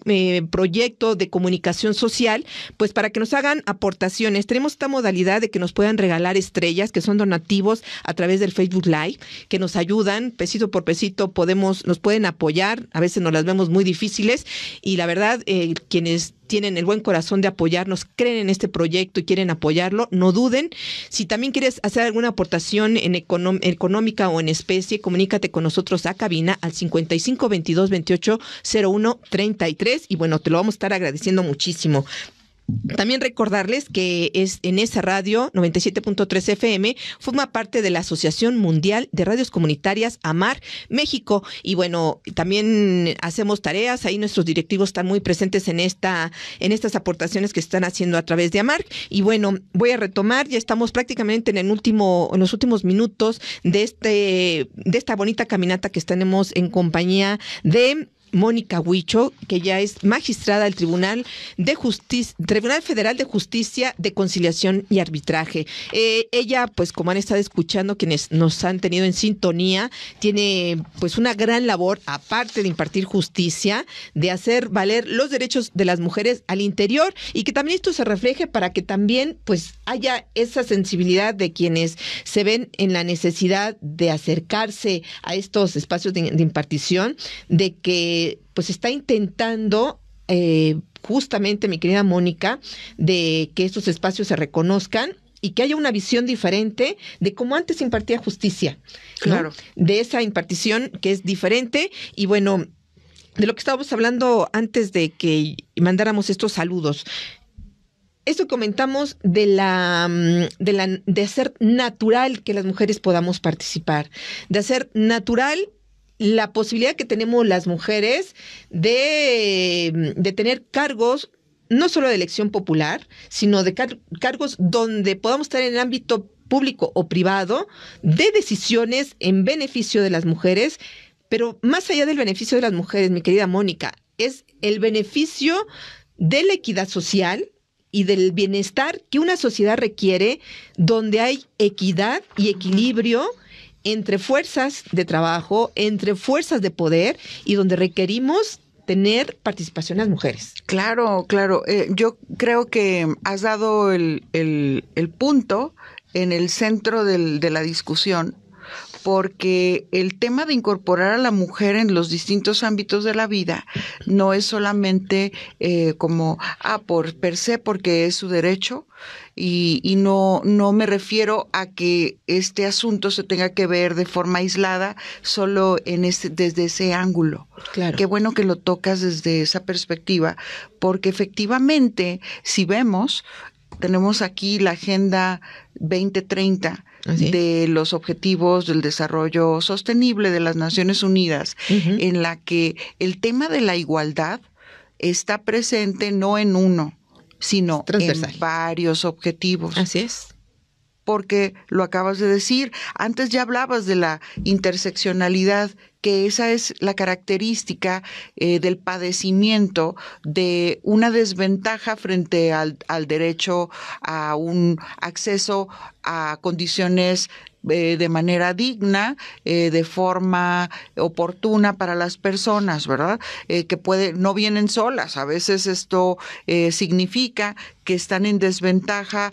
proyecto de comunicación social, pues para que nos hagan aportaciones. Tenemos esta modalidad de que nos puedan regalar estrellas, que son donativos a través del Facebook Live, que nos ayudan, pesito por pesito nos pueden apoyar, a veces nos las vemos muy difíciles y la verdad, quienes tienen el buen corazón de apoyarnos, creen en este proyecto y quieren apoyarlo, no duden. Si también quieres hacer alguna aportación económica o en especie, comunícate con nosotros a cabina al 55 22 28 01 33 y bueno, te lo vamos a estar agradeciendo muchísimo. También recordarles que es en esa radio 97.3 FM, forma parte de la Asociación Mundial de Radios Comunitarias AMAR México y bueno, también hacemos tareas, ahí nuestros directivos están muy presentes en estas aportaciones que están haciendo a través de AMAR y bueno, voy a retomar, ya estamos prácticamente en los últimos minutos de esta bonita caminata que tenemos en compañía de Mónica Huicho, que ya es magistrada del Tribunal Federal de Justicia de Conciliación y Arbitraje. Ella, pues como han estado escuchando, quienes nos han tenido en sintonía, tiene pues una gran labor, aparte de impartir justicia, de hacer valer los derechos de las mujeres al interior y que también esto se refleje para que también pues haya esa sensibilidad de quienes se ven en la necesidad de acercarse a estos espacios de impartición, de que pues está intentando justamente, mi querida Mónica, de que estos espacios se reconozcan y que haya una visión diferente de cómo antes se impartía justicia, ¿no? Claro. De esa impartición que es diferente y bueno, de lo que estábamos hablando antes de que mandáramos estos saludos. Esto comentamos de hacer natural que las mujeres podamos participar, de hacer natural la posibilidad que tenemos las mujeres de tener cargos, no solo de elección popular, sino de cargos donde podamos estar en el ámbito público o privado, de decisiones en beneficio de las mujeres, pero más allá del beneficio de las mujeres, mi querida Mónica, es el beneficio de la equidad social y del bienestar que una sociedad requiere, donde hay equidad y equilibrio entre fuerzas de trabajo, entre fuerzas de poder y donde requerimos tener participación las mujeres. Claro, claro. Yo creo que has dado el punto en el centro de la discusión, porque el tema de incorporar a la mujer en los distintos ámbitos de la vida no es solamente como, por per se, porque es su derecho, y no me refiero a que este asunto se tenga que ver de forma aislada solo desde ese ángulo. Claro. Qué bueno que lo tocas desde esa perspectiva, porque efectivamente, si vemos, tenemos aquí la Agenda 2030 de los Objetivos del Desarrollo Sostenible de las Naciones Unidas, en la que el tema de la igualdad está presente no en uno, sino en varios objetivos. Así es. Porque lo acabas de decir, antes ya hablabas de la interseccionalidad, que esa es la característica del padecimiento de una desventaja frente al derecho a un acceso a condiciones de manera digna, de forma oportuna para las personas, ¿verdad? Que no vienen solas. A veces esto significa que están en desventaja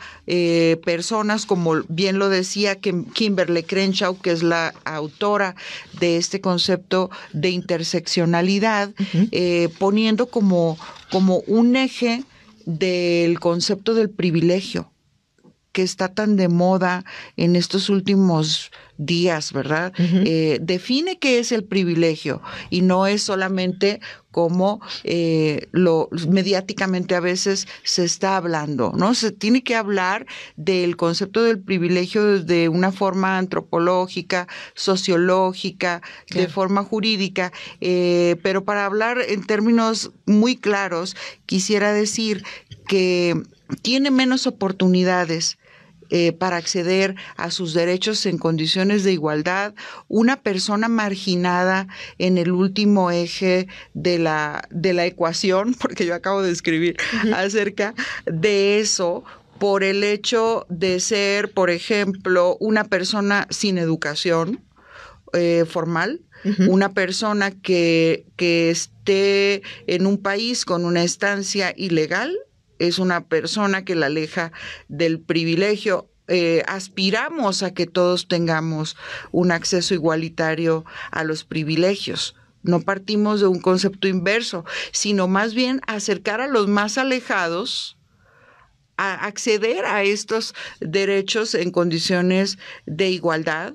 personas, como bien lo decía Kimberly Crenshaw, que es la autora de este concepto de interseccionalidad, poniendo como un eje del concepto del privilegio, que está tan de moda en estos últimos días, ¿verdad? Define qué es el privilegio, y no es solamente como mediáticamente a veces se está hablando, ¿no? Se tiene que hablar del concepto del privilegio desde una forma antropológica, sociológica, claro, de forma jurídica, pero para hablar en términos muy claros, quisiera decir que tiene menos oportunidades para acceder a sus derechos en condiciones de igualdad una persona marginada en el último eje de la ecuación, porque yo acabo de escribir acerca de eso, por el hecho de ser, por ejemplo, una persona sin educación formal, una persona que esté en un país con una estancia ilegal, es una persona que la aleja del privilegio. Aspiramos a que todos tengamos un acceso igualitario a los privilegios. No partimos de un concepto inverso, sino más bien acercar a los más alejados a acceder a estos derechos en condiciones de igualdad,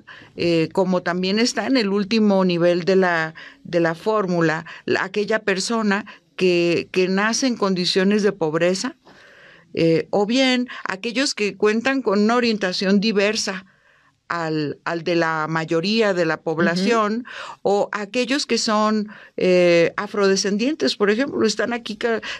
como también está en el último nivel de la fórmula, aquella persona que nace en condiciones de pobreza, o bien aquellos que cuentan con una orientación diversa al de la mayoría de la población, o aquellos que son afrodescendientes, por ejemplo, están aquí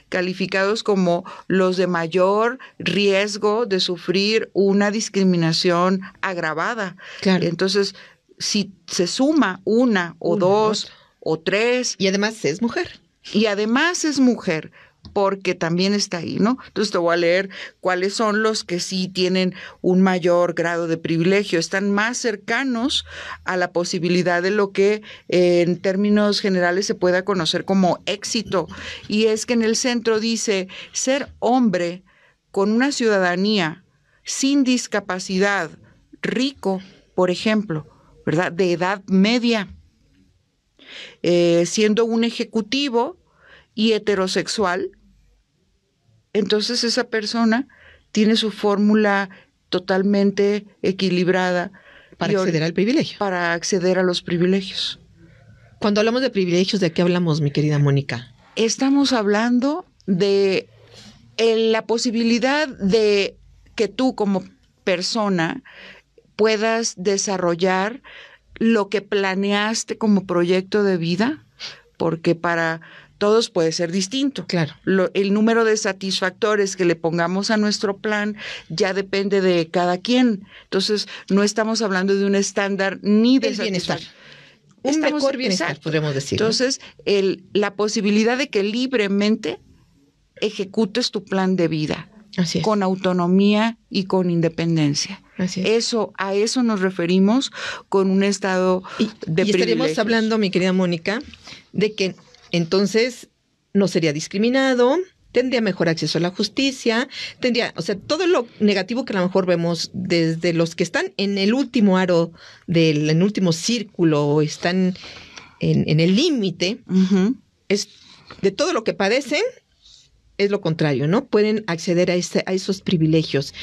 calificados como los de mayor riesgo de sufrir una discriminación agravada. Claro. Entonces, si se suma una o dos o tres. Y además es mujer. Porque también está ahí, ¿no? Entonces te voy a leer cuáles son los que sí tienen un mayor grado de privilegio. Están más cercanos a la posibilidad de lo que en términos generales se pueda conocer como éxito. Y es que en el centro dice ser hombre con una ciudadanía sin discapacidad, rico, por ejemplo, ¿verdad? De edad media, siendo un ejecutivo y heterosexual. Entonces esa persona tiene su fórmula totalmente equilibrada para acceder al privilegio. Para acceder a los privilegios. Cuando hablamos de privilegios, ¿de qué hablamos, mi querida Mónica? Estamos hablando de la posibilidad de que tú como persona puedas desarrollar lo que planeaste como proyecto de vida, porque para todos puede ser distinto. Claro. El número de satisfactores que le pongamos a nuestro plan ya depende de cada quien. Entonces, no estamos hablando de un estándar ni de bienestar. Un mejor bienestar, podríamos decir. Entonces, la posibilidad de que libremente ejecutes tu plan de vida. Así es. Con autonomía y con independencia. Así es. A eso nos referimos con un estado de privilegios. Y estaríamos hablando, mi querida Mónica, de que entonces no sería discriminado, tendría mejor acceso a la justicia, tendría, o sea, todo lo negativo que a lo mejor vemos desde los que están en el último aro, en el último círculo, o están en el límite, es de todo lo que padecen, es lo contrario, ¿no? Pueden acceder a esos privilegios.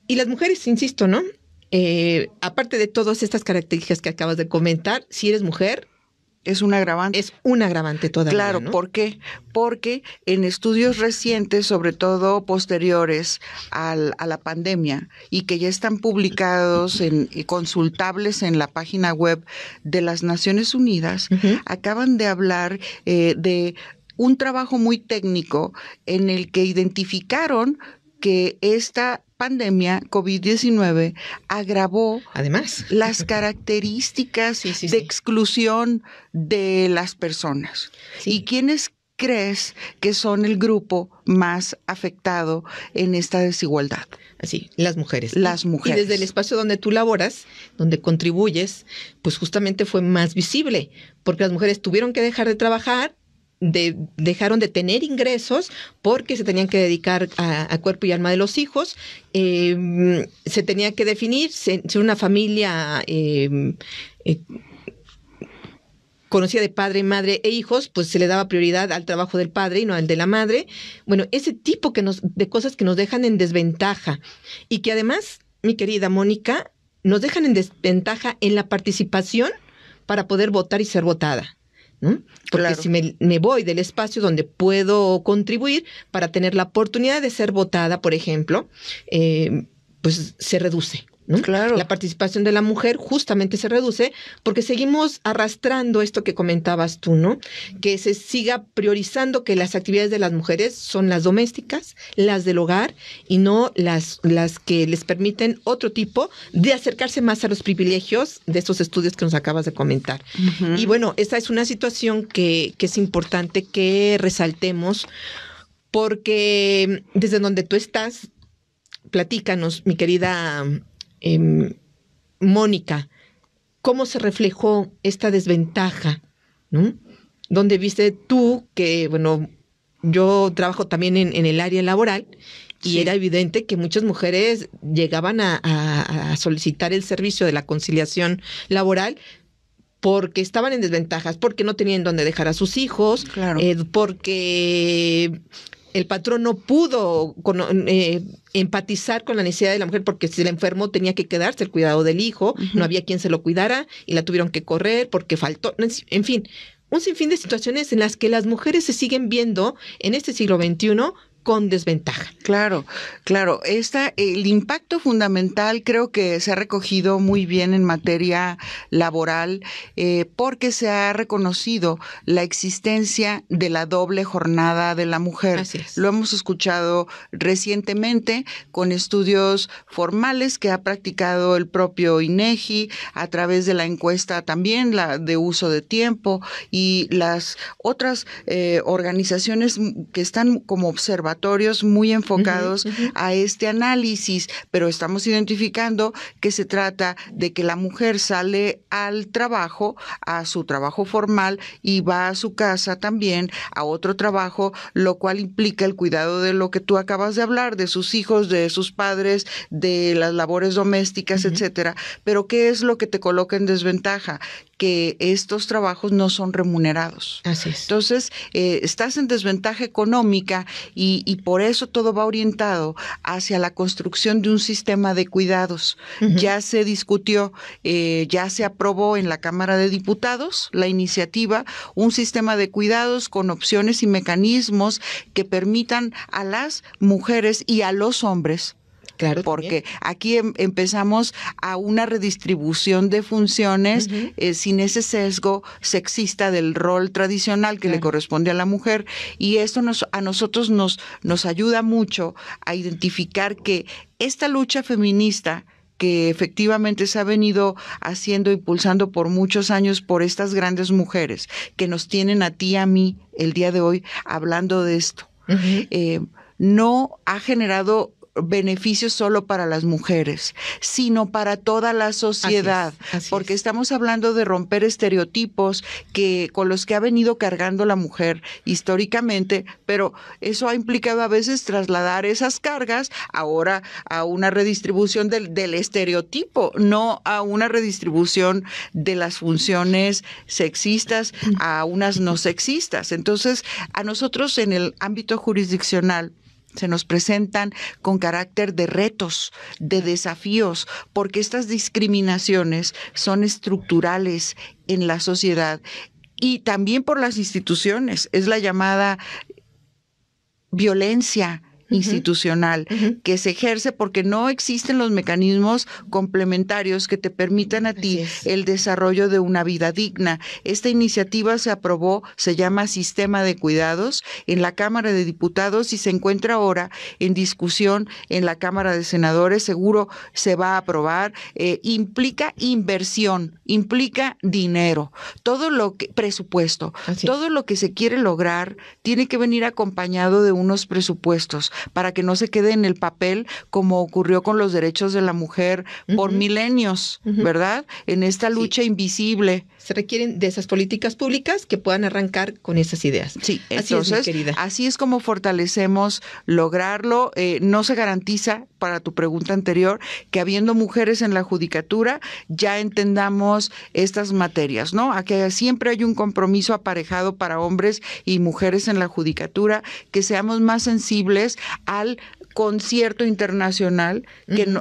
Y las mujeres, insisto, ¿no? Aparte de todas estas características que acabas de comentar, si eres mujer, es un agravante. Es un agravante todavía, claro, ¿no? ¿por qué? Porque en estudios recientes, sobre todo posteriores a la pandemia, y que ya están publicados y consultables en la página web de las Naciones Unidas, acaban de hablar de un trabajo muy técnico en el que identificaron que esta pandemia COVID-19 agravó además las características de exclusión de las personas. ¿Y quiénes crees que son el grupo más afectado en esta desigualdad? Así, las mujeres. Las mujeres. Y desde el espacio donde tú laboras, donde contribuyes, pues justamente fue más visible, porque las mujeres tuvieron que dejar de trabajar, dejaron de tener ingresos porque se tenían que dedicar a cuerpo y alma de los hijos, se tenía que definir ser una familia conocida de padre, madre e hijos, pues se le daba prioridad al trabajo del padre y no al de la madre. Bueno, ese tipo de cosas que nos dejan en desventaja y que además, mi querida Mónica, nos dejan en desventaja en la participación para poder votar y ser votada, ¿no? Porque claro, si me voy del espacio donde puedo contribuir para tener la oportunidad de ser votada, por ejemplo, pues se reduce, ¿no? Claro. La participación de la mujer justamente se reduce porque seguimos arrastrando esto que comentabas tú, ¿no? Que se siga priorizando que las actividades de las mujeres son las domésticas, las del hogar, y no las que les permiten otro tipo de acercarse más a los privilegios de estos estudios que nos acabas de comentar. Y bueno, esta es una situación que es importante que resaltemos, porque desde donde tú estás, platícanos, mi querida Mónica, ¿cómo se reflejó esta desventaja, ¿no? ¿Dónde viste tú que, bueno, yo trabajo también en el área laboral y era evidente que muchas mujeres llegaban a solicitar el servicio de la conciliación laboral porque estaban en desventajas, porque no tenían dónde dejar a sus hijos, claro, porque el patrón no pudo empatizar con la necesidad de la mujer, porque si la enfermó tenía que quedarse el cuidado del hijo, no había quien se lo cuidara y la tuvieron que correr porque faltó, en fin, un sinfín de situaciones en las que las mujeres se siguen viendo en este siglo XXI con desventaja. Claro, claro. El impacto fundamental creo que se ha recogido muy bien en materia laboral porque se ha reconocido la existencia de la doble jornada de la mujer. Así es. Lo hemos escuchado recientemente con estudios formales que ha practicado el propio INEGI a través de la encuesta también, la de uso de tiempo, y las otras organizaciones que están como observatorios muy enfocados a este análisis, pero estamos identificando que se trata de que la mujer sale al trabajo, a su trabajo formal, y va a su casa también a otro trabajo, lo cual implica el cuidado de lo que tú acabas de hablar, de sus hijos, de sus padres, de las labores domésticas, etcétera. Pero ¿qué es lo que te coloca en desventaja? Que estos trabajos no son remunerados. Así es. Entonces, estás en desventaja económica y por eso todo va orientado hacia la construcción de un sistema de cuidados. Ya se discutió, ya se aprobó en la Cámara de Diputados la iniciativa, un sistema de cuidados con opciones y mecanismos que permitan a las mujeres y a los hombres. Claro, porque también. aquí empezamos a una redistribución de funciones sin ese sesgo sexista del rol tradicional que le corresponde a la mujer, y esto a nosotros nos ayuda mucho a identificar que esta lucha feminista que efectivamente se ha venido haciendo, impulsando por muchos años por estas grandes mujeres que nos tienen a ti y a mí el día de hoy hablando de esto, no ha generado beneficios solo para las mujeres, sino para toda la sociedad, porque estamos hablando de romper estereotipos con los que ha venido cargando la mujer históricamente, pero eso ha implicado a veces trasladar esas cargas ahora a una redistribución del estereotipo, no a una redistribución de las funciones sexistas a unas no sexistas. Entonces, a nosotros en el ámbito jurisdiccional se nos presentan con carácter de retos, de desafíos, porque estas discriminaciones son estructurales en la sociedad y también por las instituciones. Es la llamada violencia institucional que se ejerce porque no existen los mecanismos complementarios que te permitan a ti el desarrollo de una vida digna. Esta iniciativa se aprobó, se llama Sistema de Cuidados, en la Cámara de Diputados y se encuentra ahora en discusión en la Cámara de Senadores. Seguro se va a aprobar. Implica inversión, implica dinero, presupuesto. Todo lo que se quiere lograr tiene que venir acompañado de unos presupuestos para que no se quede en el papel como ocurrió con los derechos de la mujer por milenios, ¿verdad? En esta lucha invisible. Se requieren de esas políticas públicas que puedan arrancar con esas ideas. Sí, entonces, así es como fortalecemos lograrlo. No se garantiza, para tu pregunta anterior, que habiendo mujeres en la judicatura ya entendamos estas materias, ¿no? A que siempre hay un compromiso aparejado para hombres y mujeres en la judicatura, que seamos más sensibles al concierto internacional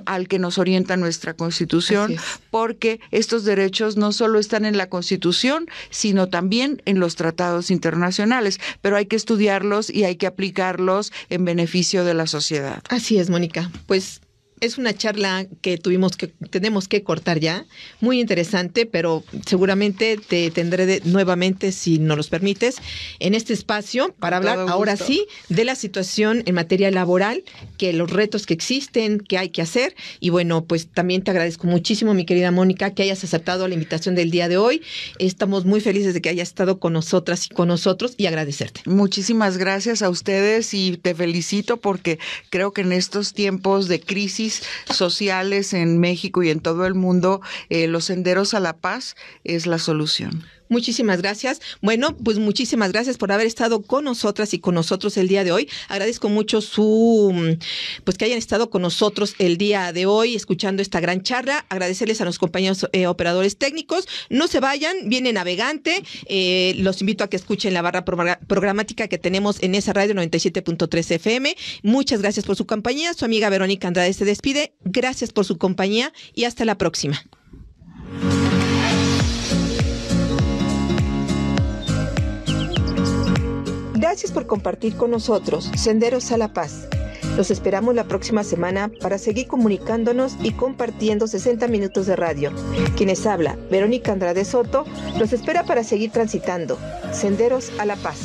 al que nos orienta nuestra Constitución, porque estos derechos no solo están en la Constitución, sino también en los tratados internacionales, pero hay que estudiarlos y hay que aplicarlos en beneficio de la sociedad. Así es, Mónica. Pues es una charla que tenemos que cortar ya, muy interesante, pero seguramente te tendré nuevamente, si nos los permites, en este espacio para hablar ahora sí de la situación en materia laboral, que los retos que existen, que hay que hacer. Y bueno, pues también te agradezco muchísimo, mi querida Mónica, que hayas aceptado la invitación del día de hoy. Estamos muy felices de que hayas estado con nosotras y con nosotros y agradecerte. Muchísimas gracias a ustedes y te felicito porque creo que en estos tiempos de crisis sociales en México y en todo el mundo, los senderos a la paz es la solución. Muchísimas gracias. Bueno, pues muchísimas gracias por haber estado con nosotras y con nosotros el día de hoy. Agradezco mucho que hayan estado con nosotros el día de hoy escuchando esta gran charla. Agradecerles a los compañeros operadores técnicos. No se vayan, viene Navegante. Los invito a que escuchen la barra programática que tenemos en esa radio 97.3 FM. Muchas gracias por su compañía. Su amiga Verónica Andrade se despide. Gracias por su compañía y hasta la próxima. Gracias por compartir con nosotros Senderos a la Paz. Los esperamos la próxima semana para seguir comunicándonos y compartiendo 60 minutos de radio. Quienes habla, Verónica Andrade Soto, los espera para seguir transitando Senderos a la Paz.